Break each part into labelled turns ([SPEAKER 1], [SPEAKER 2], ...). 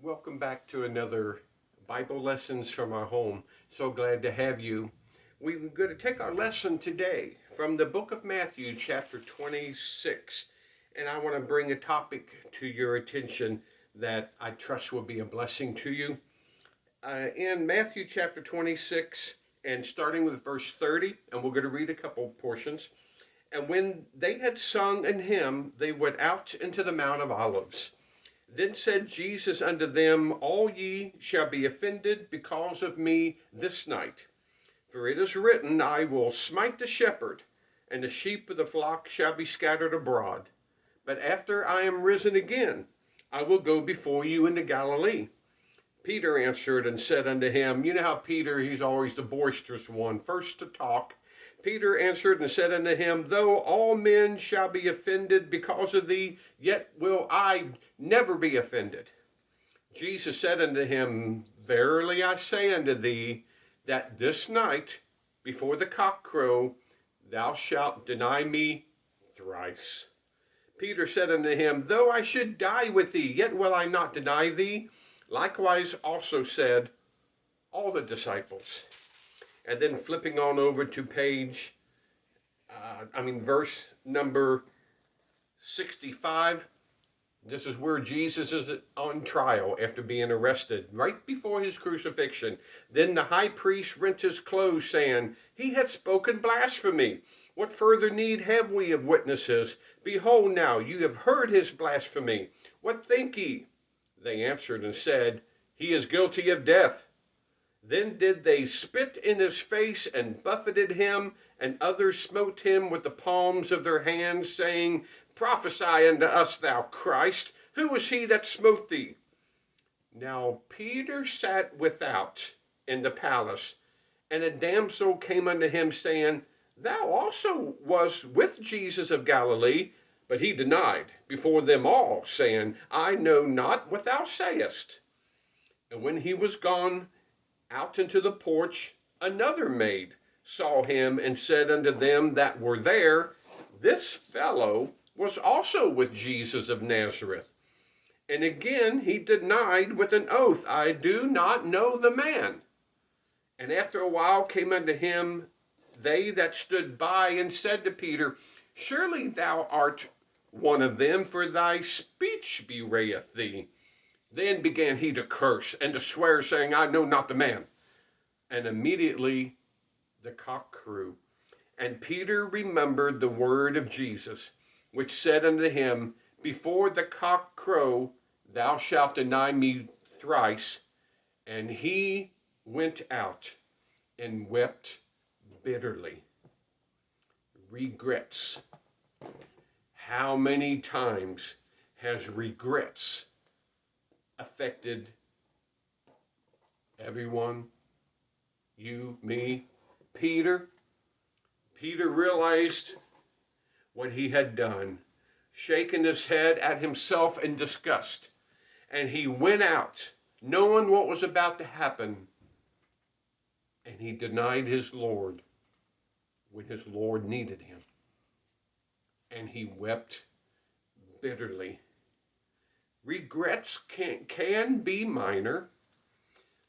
[SPEAKER 1] Welcome back to another Bible Lessons from Our Home. So glad to have you. We're going to take our lesson today from the book of Matthew, chapter 26. And I want to bring a topic to your attention that I trust will be a blessing to you. In Matthew chapter 26, and starting with verse 30, and we're going to read a couple portions. And when they had sung an hymn, they went out into the Mount of Olives. Then said Jesus unto them, All ye shall be offended because of me this night. For it is written, I will smite the shepherd, and the sheep of the flock shall be scattered abroad. But after I am risen again, I will go before you into Galilee. Peter answered and said unto him, you know how Peter, he's always the boisterous one, first to talk. Peter answered and said unto him, Though all men shall be offended because of thee, yet will I never be offended. Jesus said unto him, Verily I say unto thee, that this night, before the cock crow, thou shalt deny me thrice. Peter said unto him, Though I should die with thee, yet will I not deny thee. Likewise also said all the disciples. And then flipping on over to verse number 65. This is where Jesus is on trial after being arrested, right before his crucifixion. Then the high priest rent his clothes, saying, He hath spoken blasphemy. What further need have we of witnesses? Behold now, you have heard his blasphemy. What think ye? They answered and said, He is guilty of death. Then did they spit in his face and buffeted him, and others smote him with the palms of their hands, saying, Prophesy unto us, thou Christ. Who was he that smote thee? Now Peter sat without in the palace, and a damsel came unto him, saying, Thou also wast with Jesus of Galilee. But he denied before them all, saying, I know not what thou sayest. And when he was gone out into the porch, another maid saw him, and said unto them that were there, This fellow was also with Jesus of Nazareth. And again he denied with an oath, I do not know the man. And after a while came unto him they that stood by, and said to Peter, Surely thou art one of them, for thy speech bewrayeth thee. Then began he to curse and to swear, saying, I know not the man. And immediately the cock crew. And Peter remembered the word of Jesus, which said unto him, Before the cock crow, thou shalt deny me thrice. And he went out and wept bitterly. Regrets. How many times has regrets affected everyone? You, me, Peter. Peter realized what he had done, shaking his head at himself in disgust. And he went out, knowing what was about to happen. And he denied his Lord when his Lord needed him. And he wept bitterly. Regrets can be minor.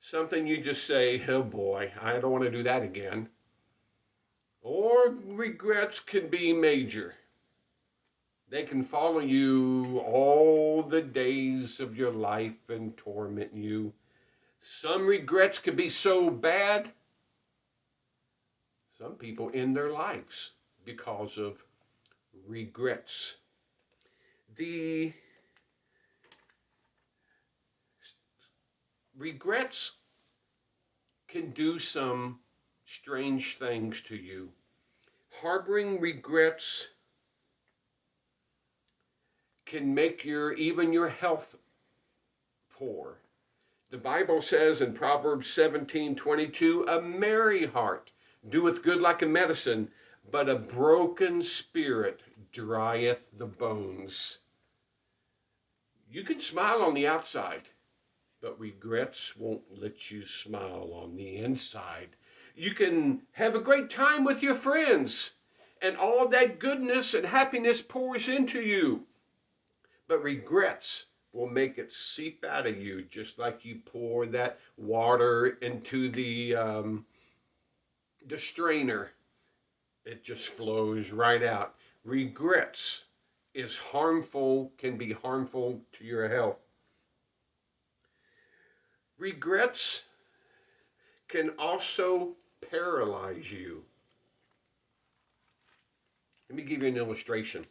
[SPEAKER 1] Something you just say, oh boy, I don't want to do that again. Or regrets can be major. They can follow you all the days of your life and torment you. Some regrets can be so bad, some people end their lives because of regrets. The regrets can do some strange things to you. Harboring regrets can make even your health poor. The Bible says in Proverbs 17:22, a merry heart doeth good like a medicine, but a broken spirit drieth the bones. You can smile on the outside, but regrets won't let you smile on the inside. You can have a great time with your friends, and all that goodness and happiness pours into you. But regrets will make it seep out of you, just like you pour that water into the strainer. It just flows right out. Regrets is harmful, can be harmful to your health. Regrets can also paralyze you. Let me give you an illustration.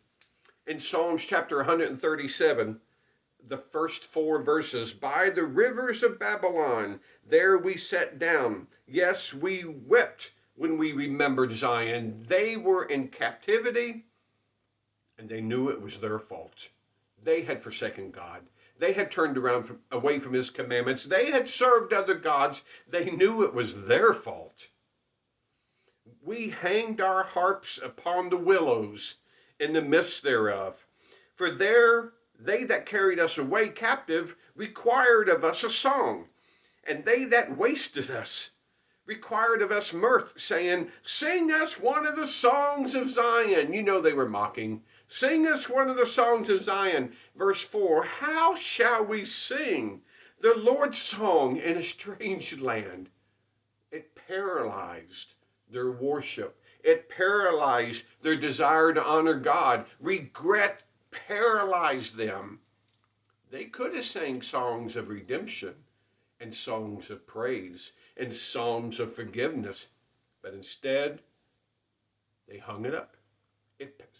[SPEAKER 1] In Psalms chapter 137, the first 4 verses, by the rivers of Babylon, there we sat down. Yes, we wept when we remembered Zion. They were in captivity, and they knew it was their fault. They had forsaken God. They had turned away from his commandments. They had served other gods. They knew it was their fault. We hanged our harps upon the willows in the midst thereof. For there they that carried us away captive required of us a song, and they that wasted us required of us mirth, saying, sing us one of the songs of Zion. You know they were mocking. Sing us one of the songs of Zion. Verse 4, how shall we sing the Lord's song in a strange land? It paralyzed their worship. It paralyzed their desire to honor God. Regret paralyzed them. They could have sang songs of redemption and songs of praise and psalms of forgiveness, but instead they hung it up.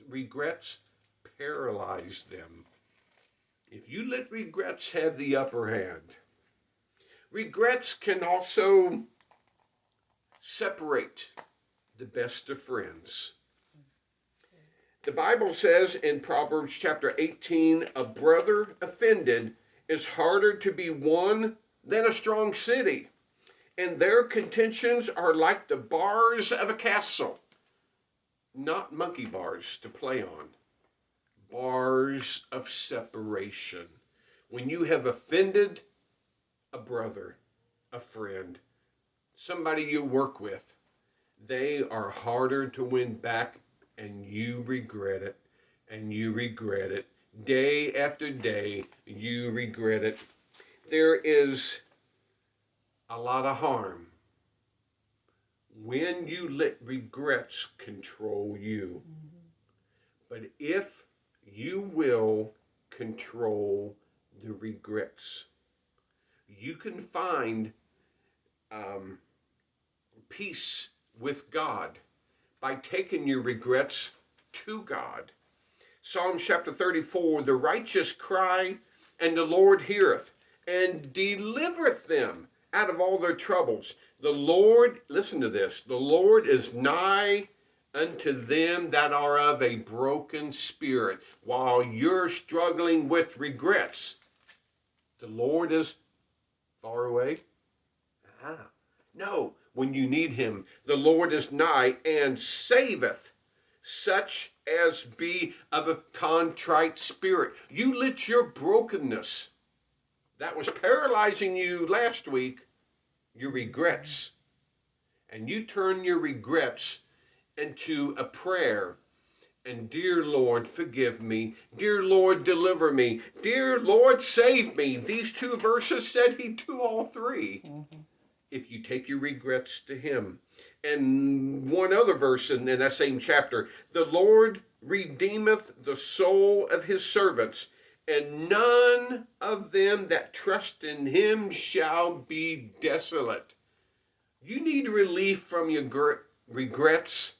[SPEAKER 1] Regrets paralyzed them. If you let regrets have the upper hand, regrets can also separate the best of friends. The Bible says in Proverbs chapter 18, a brother offended is harder to be won than a strong city, and their contentions are like the bars of a castle. Not monkey bars to play on, bars of separation. When you have offended a brother, a friend, somebody you work with, they are harder to win back, and you regret it, and you regret it. Day after day, you regret it. There is a lot of harm when you let regrets control you. But if you will control the regrets, you can find peace with God by taking your regrets to God. Psalm chapter 34, the righteous cry, and the Lord heareth, and delivereth them out of all their troubles. The Lord, listen to this, the Lord is nigh unto them that are of a broken spirit. While you're struggling with regrets, the Lord is far away. No, when you need him, the Lord is nigh and saveth such as be of a contrite spirit. You let your brokenness that was paralyzing you last week, your regrets, and you turn your regrets into a prayer. And dear Lord, forgive me. Dear Lord, deliver me. Dear Lord, save me. These 2 verses said he'd do all 3. If you take your regrets to him. And one other verse in that same chapter, the Lord redeemeth the soul of his servants, and none of them that trust in him shall be desolate. You need relief from your regrets.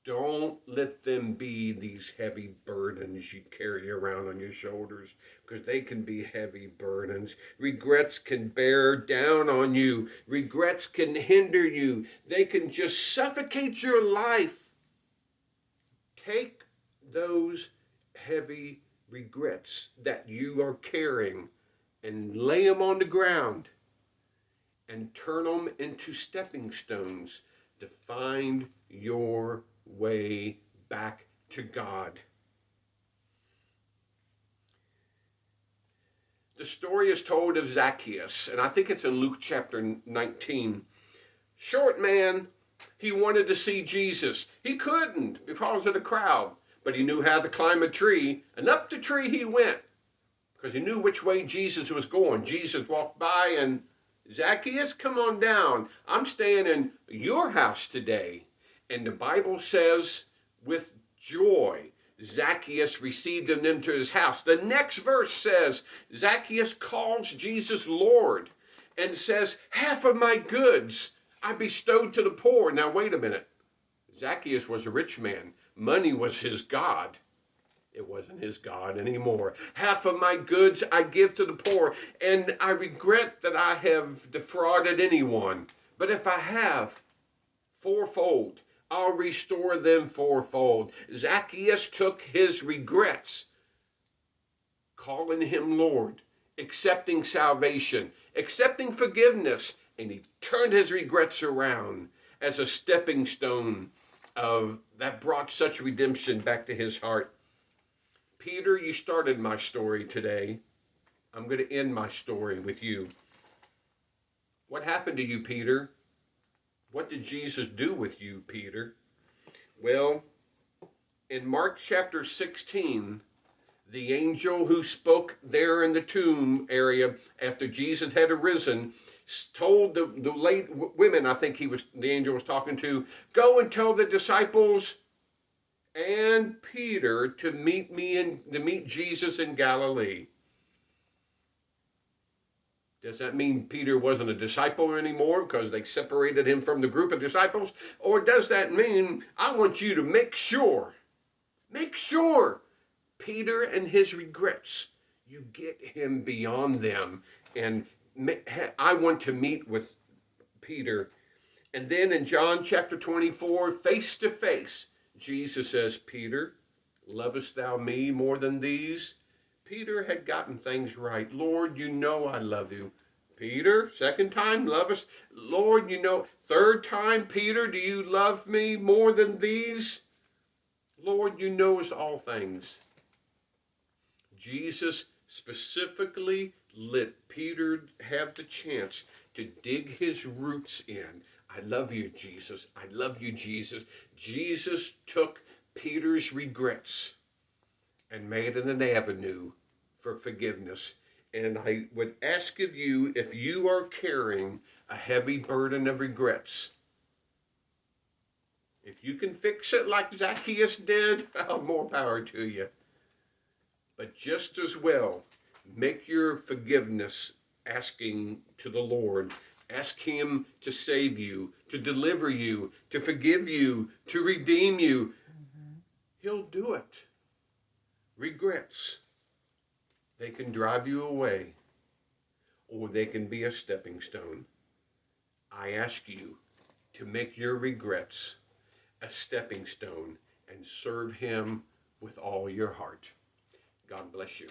[SPEAKER 1] Don't let them be these heavy burdens you carry around on your shoulders, because they can be heavy burdens. Regrets can bear down on you. Regrets can hinder you. They can just suffocate your life. Take those heavy regrets that you are carrying and lay them on the ground and turn them into stepping stones to find your way back to God. The story is told of Zacchaeus, and I think it's in Luke chapter 19. Short man, he wanted to see Jesus. He couldn't because of the crowd, but he knew how to climb a tree, and up the tree he went. because he knew which way Jesus was going. Jesus walked by and, Zacchaeus, come on down. I'm staying in your house today. And the Bible says, with joy, Zacchaeus received him into his house. The next verse says, Zacchaeus calls Jesus Lord and says, half of my goods I bestowed to the poor. Now, wait a minute. Zacchaeus was a rich man. Money was his God. It wasn't his God anymore. Half of my goods I give to the poor, and I regret that I have defrauded anyone. But if I have, fourfold, I'll restore them fourfold. Zacchaeus took his regrets, calling him Lord, accepting salvation, accepting forgiveness, and he turned his regrets around as a stepping stone that brought such redemption back to his heart. Peter, you started my story today. I'm going to end my story with you. What happened to you, Peter? What did Jesus do with you, Peter? Well, in Mark chapter 16, the angel who spoke there in the tomb area after Jesus had arisen told the late women, I think the angel was talking to, go and tell the disciples and Peter to meet Jesus in Galilee. Does that mean Peter wasn't a disciple anymore because they separated him from the group of disciples? Or does that mean I want you to make sure Peter and his regrets, you get him beyond them. And I want to meet with Peter. And then in John chapter 24, face to face, Jesus says, Peter, lovest thou me more than these? Peter had gotten things right. Lord, you know I love you. Peter, second time, lovest. Lord, you know. Third time, Peter, do you love me more than these? Lord, you knowest all things. Jesus specifically let Peter have the chance to dig his roots in. I love you, Jesus. I love you, Jesus. Jesus took Peter's regrets and made it an avenue for forgiveness. And I would ask of you, if you are carrying a heavy burden of regrets, if you can fix it like Zacchaeus did, more power to you. But just as well, make your forgiveness asking to the Lord. Ask him to save you, to deliver you, to forgive you, to redeem you. He'll do it. Regrets, they can drive you away, or they can be a stepping stone. I ask you to make your regrets a stepping stone and serve him with all your heart. God bless you.